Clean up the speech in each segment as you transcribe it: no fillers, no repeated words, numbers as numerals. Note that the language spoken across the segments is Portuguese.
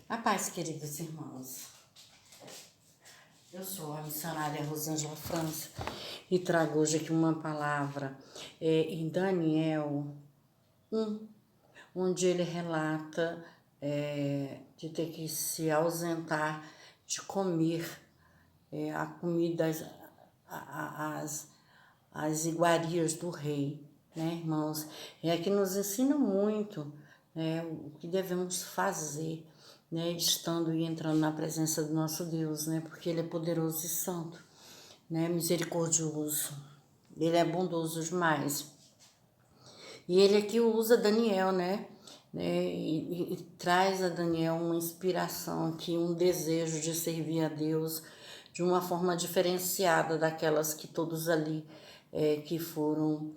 A paz, queridos irmãos. Eu sou a missionária Rosângela França e trago hoje aqui uma palavra em Daniel 1, onde ele relata de ter que se ausentar de comer a comida, as iguarias do rei, né, irmãos? E aqui nos ensina muito, né, o que devemos fazer, né, estando e entrando na presença do nosso Deus, né, porque Ele é poderoso e santo, né, misericordioso, Ele é bondoso demais. E Ele aqui usa Daniel, né, e traz a Daniel uma inspiração aqui, um desejo de servir a Deus de uma forma diferenciada daquelas que todos ali que foram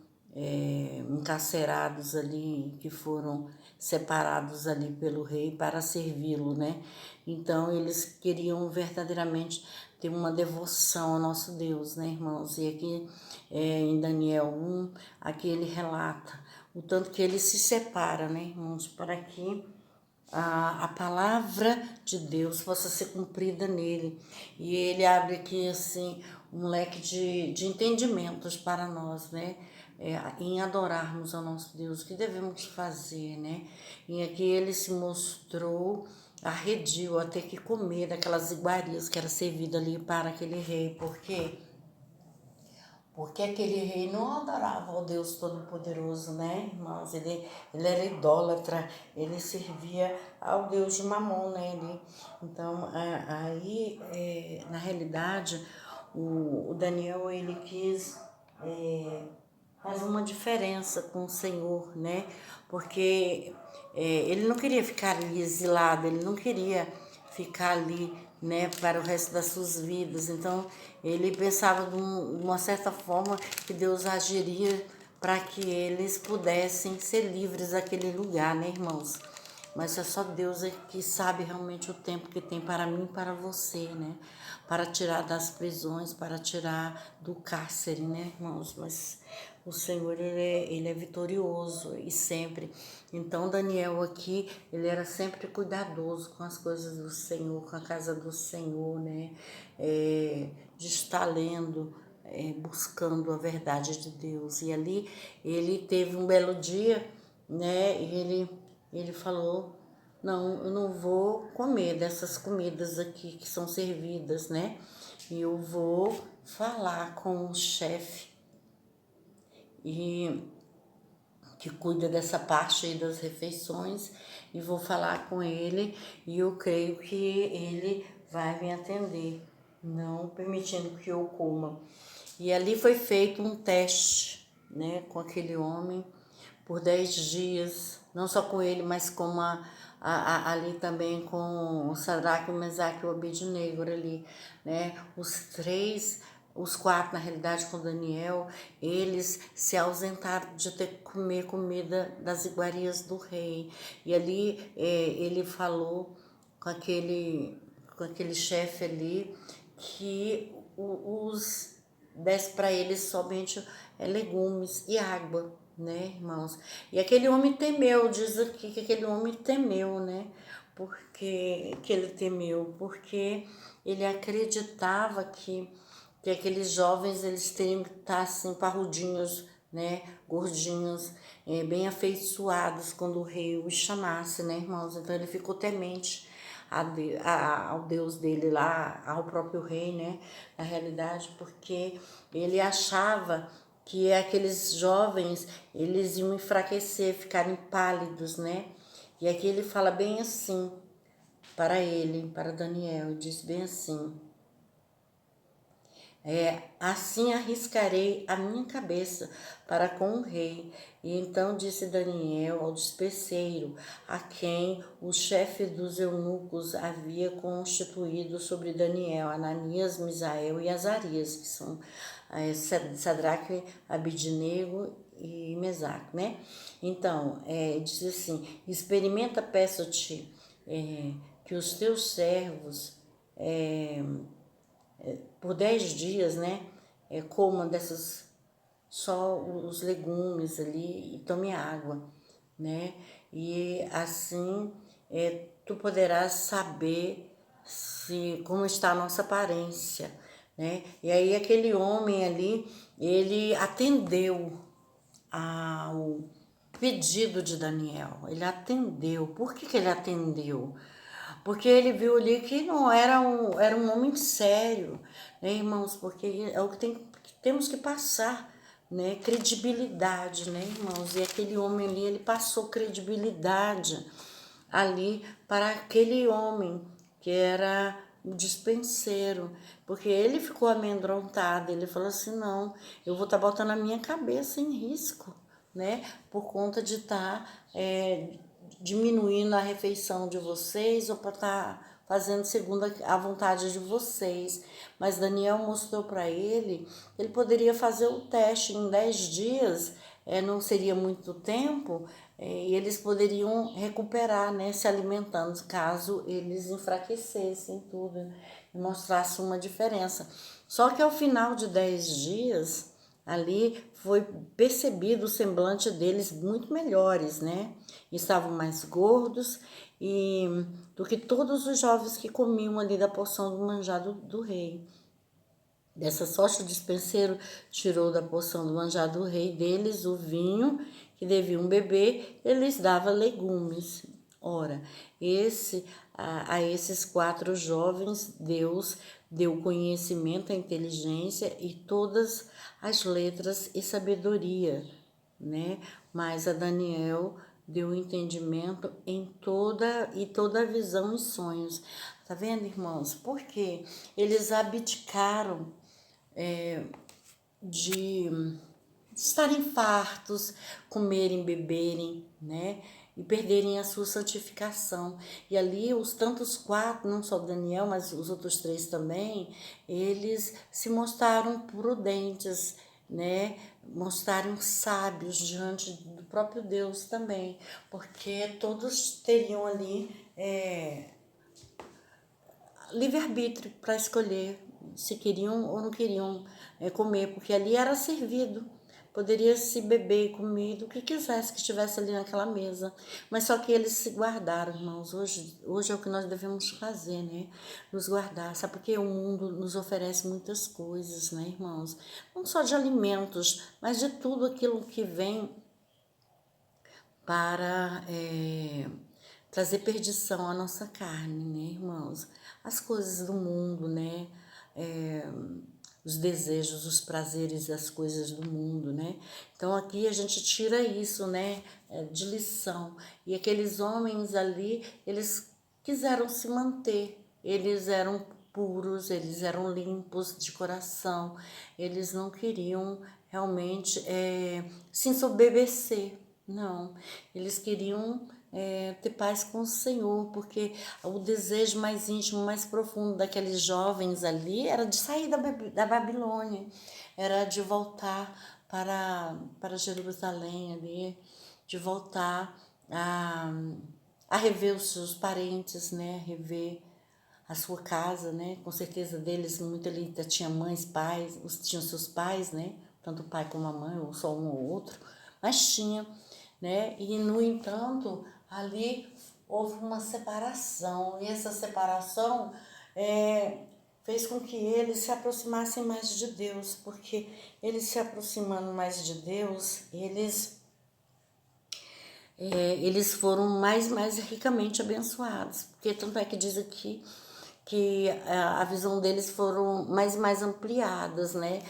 encarcerados ali, que foram separados ali pelo rei para servi-lo, né? Então eles queriam verdadeiramente ter uma devoção ao nosso Deus, né, irmãos? E aqui em Daniel 1, aqui ele relata o tanto que ele se separa, né, irmãos, para que a palavra de Deus possa ser cumprida nele. E ele abre aqui, assim, um leque de entendimentos para nós, né? Em adorarmos ao nosso Deus, o que devemos fazer, né? E aqui ele se mostrou arredio a ter que comer daquelas iguarias que era servida ali para aquele rei, porque aquele rei não adorava ao Deus Todo-Poderoso, né, irmãos? Ele era idólatra, ele servia ao Deus de Mamon, né? Então, aí, na realidade, o Daniel, ele quis fazer uma diferença com o Senhor, né? Porque ele não queria ficar ali exilado, ele não queria ficar ali, né, para o resto das suas vidas. Então, ele pensava de uma certa forma que Deus agiria para que eles pudessem ser livres daquele lugar, né, irmãos? Mas é só Deus que sabe realmente o tempo que tem para mim e para você, né? Para tirar das prisões, para tirar do cárcere, né, irmãos? Mas o Senhor, ele é vitorioso e sempre. Então, Daniel aqui, ele era sempre cuidadoso com as coisas do Senhor, com a casa do Senhor, né? De estar lendo, buscando a verdade de Deus. E ali, ele teve um belo dia, né? E ele falou, não, eu não vou comer dessas comidas aqui que são servidas, né? E eu vou falar com o chefe e que cuida dessa parte aí das refeições e vou falar com ele e eu creio que ele vai me atender, não permitindo que eu coma. E ali foi feito um teste, né, com aquele homem por 10 dias, não só com ele, mas com ali também com o Sadraque, o Mesaque e o Abednego ali, né? Os quatro, na realidade, com Daniel, eles se ausentaram de ter que comer comida das iguarias do rei. E ali ele falou com aquele chefe ali que os desse para eles somente legumes e água, né, irmãos? E aquele homem temeu, diz aqui que aquele homem temeu, né? Porque que ele temeu, porque ele acreditava que aqueles jovens eles teriam que estar assim parrudinhos, né, gordinhos, bem afeiçoados quando o rei os chamasse, né, irmãos? Então ele ficou temente ao Deus dele lá, ao próprio rei, né, na realidade, porque ele achava que aqueles jovens, eles iam enfraquecer, ficarem pálidos, né, e aqui ele fala bem assim, para ele, para Daniel, diz bem assim, assim arriscarei a minha cabeça para com o rei. E então disse Daniel ao despeceiro, a quem o chefe dos eunucos havia constituído sobre Daniel, Ananias, Misael e Azarias, que são Sadraque, Abidnego e Mesaque, né? Então, diz assim, experimenta, peço-te, que os teus servos por 10 dias, né, coma dessas, só os legumes ali e tome água, né, e assim tu poderás saber como está a nossa aparência, né? E aí aquele homem ali, ele atendeu ao pedido de Daniel. Ele atendeu. Por que ele atendeu? Porque ele viu ali que não era um homem sério, né, irmãos? Porque é o que temos que passar, né? Credibilidade, né, irmãos? E aquele homem ali, ele passou credibilidade ali para aquele homem que era o dispenseiro, porque ele ficou amedrontado, ele falou assim, não, eu vou estar botando a minha cabeça em risco, né, por conta de estar diminuindo a refeição de vocês ou para estar fazendo segundo a vontade de vocês. Mas Daniel mostrou para ele que ele poderia fazer o teste em 10 dias, não seria muito tempo, e eles poderiam recuperar, né, se alimentando, caso eles enfraquecessem tudo e mostrassem uma diferença. Só que ao final de 10 dias, ali foi percebido o semblante deles muito melhores, né? Estavam mais gordos do que todos os jovens que comiam ali da porção do manjar do rei. Dessa sorte, o dispenseiro tirou da porção do manjar do rei deles o vinho que deviam beber, ele lhes dava legumes. Ora, a esses 4 jovens, Deus deu conhecimento, a inteligência e todas as letras e sabedoria, né? Mas a Daniel deu entendimento em toda a visão e sonhos. Tá vendo, irmãos? Porque eles abdicaram de estarem fartos, comerem, beberem, né? E perderem a sua santificação. E ali os tantos 4, não só Daniel, mas os outros 3 também, eles se mostraram prudentes, né? Mostraram sábios diante do próprio Deus também, porque todos teriam ali livre-arbítrio para escolher se queriam ou não queriam comer, porque ali era servido. Poderia se beber e comer o que quisesse que estivesse ali naquela mesa. Mas só que eles se guardaram, irmãos. Hoje é o que nós devemos fazer, né? Nos guardar. Sabe porque o mundo nos oferece muitas coisas, né, irmãos? Não só de alimentos, mas de tudo aquilo que vem para trazer perdição à nossa carne, né, irmãos? As coisas do mundo, né? Os desejos, os prazeres das coisas do mundo, né? Então aqui a gente tira isso, né, de lição. E aqueles homens ali, eles quiseram se manter, eles eram puros, eles eram limpos de coração, eles não queriam realmente se ensoberbecer, não, eles queriam ter paz com o Senhor, porque o desejo mais íntimo, mais profundo daqueles jovens ali era de sair da Babilônia, era de voltar para Jerusalém ali, de voltar a rever os seus parentes, né, rever a sua casa, né, com certeza deles, muito ali tinha mães, pais, tinham seus pais, né, tanto o pai como a mãe, ou só um ou outro, mas tinha, né, e no entanto, ali houve uma separação, e essa separação fez com que eles se aproximassem mais de Deus, porque eles se aproximando mais de Deus, eles foram mais ricamente abençoados, porque tanto é que diz aqui que a visão deles foram mais ampliadas, né?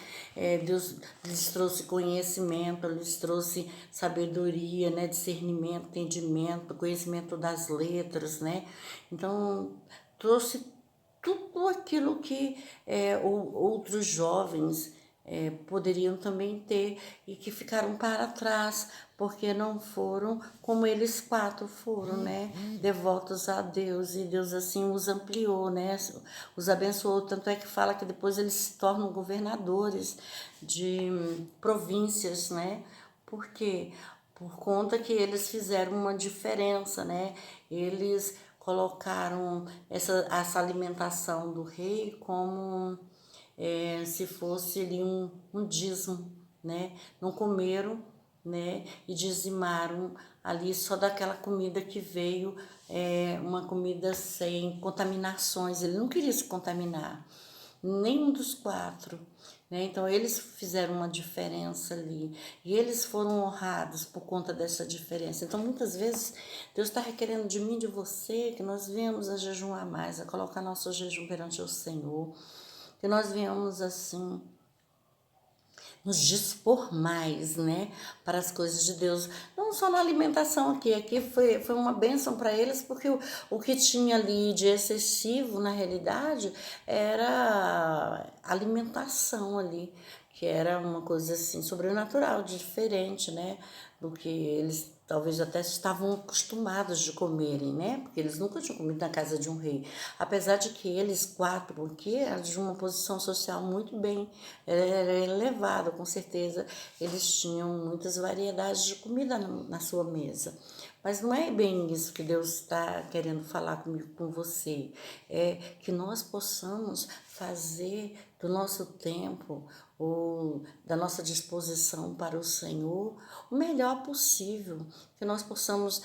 Deus lhes trouxe conhecimento, lhes trouxe sabedoria, né? Discernimento, entendimento, conhecimento das letras, né? Então, trouxe tudo aquilo que outros jovens poderiam também ter e que ficaram para trás, porque não foram como eles 4 foram, né? Devotos a Deus, e Deus assim os ampliou, né? Os abençoou, tanto é que fala que depois eles se tornam governadores de províncias, né? Por quê? Por conta que eles fizeram uma diferença, né? Eles colocaram essa alimentação do rei como se fosse ali um dízimo, né? Não comeram, né? E dizimaram ali só daquela comida que veio uma comida sem contaminações. Ele não queria se contaminar, nenhum dos quatro, né? Então eles fizeram uma diferença ali e eles foram honrados por conta dessa diferença. Então muitas vezes Deus está requerendo de mim, de você, que nós venhamos a jejuar mais, a colocar nosso jejum perante o Senhor, que nós venhamos assim nos dispor mais, né, para as coisas de Deus. Não só na alimentação aqui foi uma bênção para eles, porque o que tinha ali de excessivo, na realidade, era alimentação ali, que era uma coisa assim sobrenatural, diferente, né, do que eles talvez até estavam acostumados de comerem, né? Porque eles nunca tinham comido na casa de um rei. Apesar de que eles quatro, porque eram de uma posição social muito bem elevada, com certeza, eles tinham muitas variedades de comida na sua mesa. Mas não é bem isso que Deus está querendo falar comigo, com você. É que nós possamos fazer do nosso tempo ou da nossa disposição para o Senhor o melhor possível, que nós possamos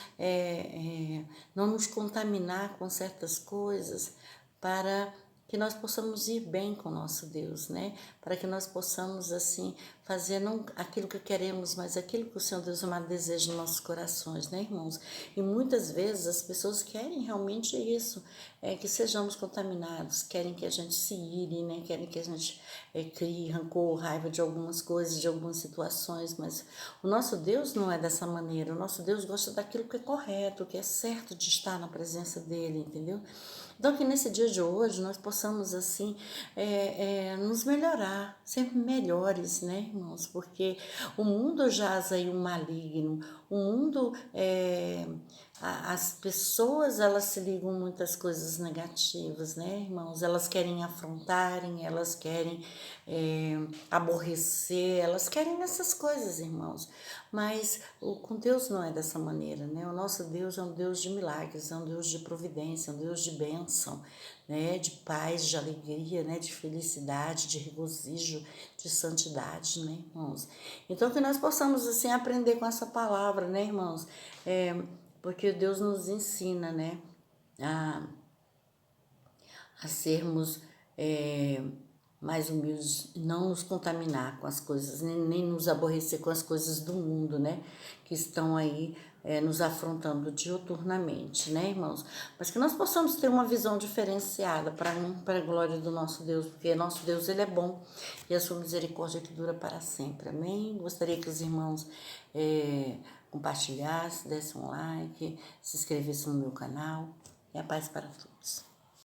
não nos contaminar com certas coisas, para que nós possamos ir bem com o nosso Deus, né? Para que nós possamos, assim, fazer não aquilo que queremos, mas aquilo que o Senhor Deus amado deseja nos nossos corações, né, irmãos? E muitas vezes as pessoas querem realmente isso, que sejamos contaminados, querem que a gente se ire, né? Querem que a gente crie rancor, raiva de algumas coisas, de algumas situações, mas o nosso Deus não é dessa maneira. O nosso Deus gosta daquilo que é correto, que é certo de estar na presença dele, entendeu? Então, que nesse dia de hoje nós possamos, assim, nos melhorar, sempre melhores, né, irmãos? Porque o mundo jaz aí um maligno, o mundo, as pessoas, elas se ligam muitas coisas negativas, né, irmãos? Elas querem afrontarem, elas querem aborrecer, elas querem essas coisas, irmãos. Mas com Deus não é dessa maneira, né? O nosso Deus é um Deus de milagres, é um Deus de providência, é um Deus de bênção, né? De paz, de alegria, né? De felicidade, de regozijo, de santidade, né, irmãos? Então que nós possamos assim aprender com essa palavra, né, irmãos? Porque Deus nos ensina, né? A, a sermos mais humildes, não nos contaminar com as coisas, nem nos aborrecer com as coisas do mundo, né? Que estão aí nos afrontando diuturnamente, né, irmãos? Mas que nós possamos ter uma visão diferenciada para a glória do nosso Deus, porque nosso Deus, ele é bom e a sua misericórdia que dura para sempre, amém? Gostaria que os irmãos compartilhassem, dessem um like, se inscrevessem no meu canal, e a paz para todos.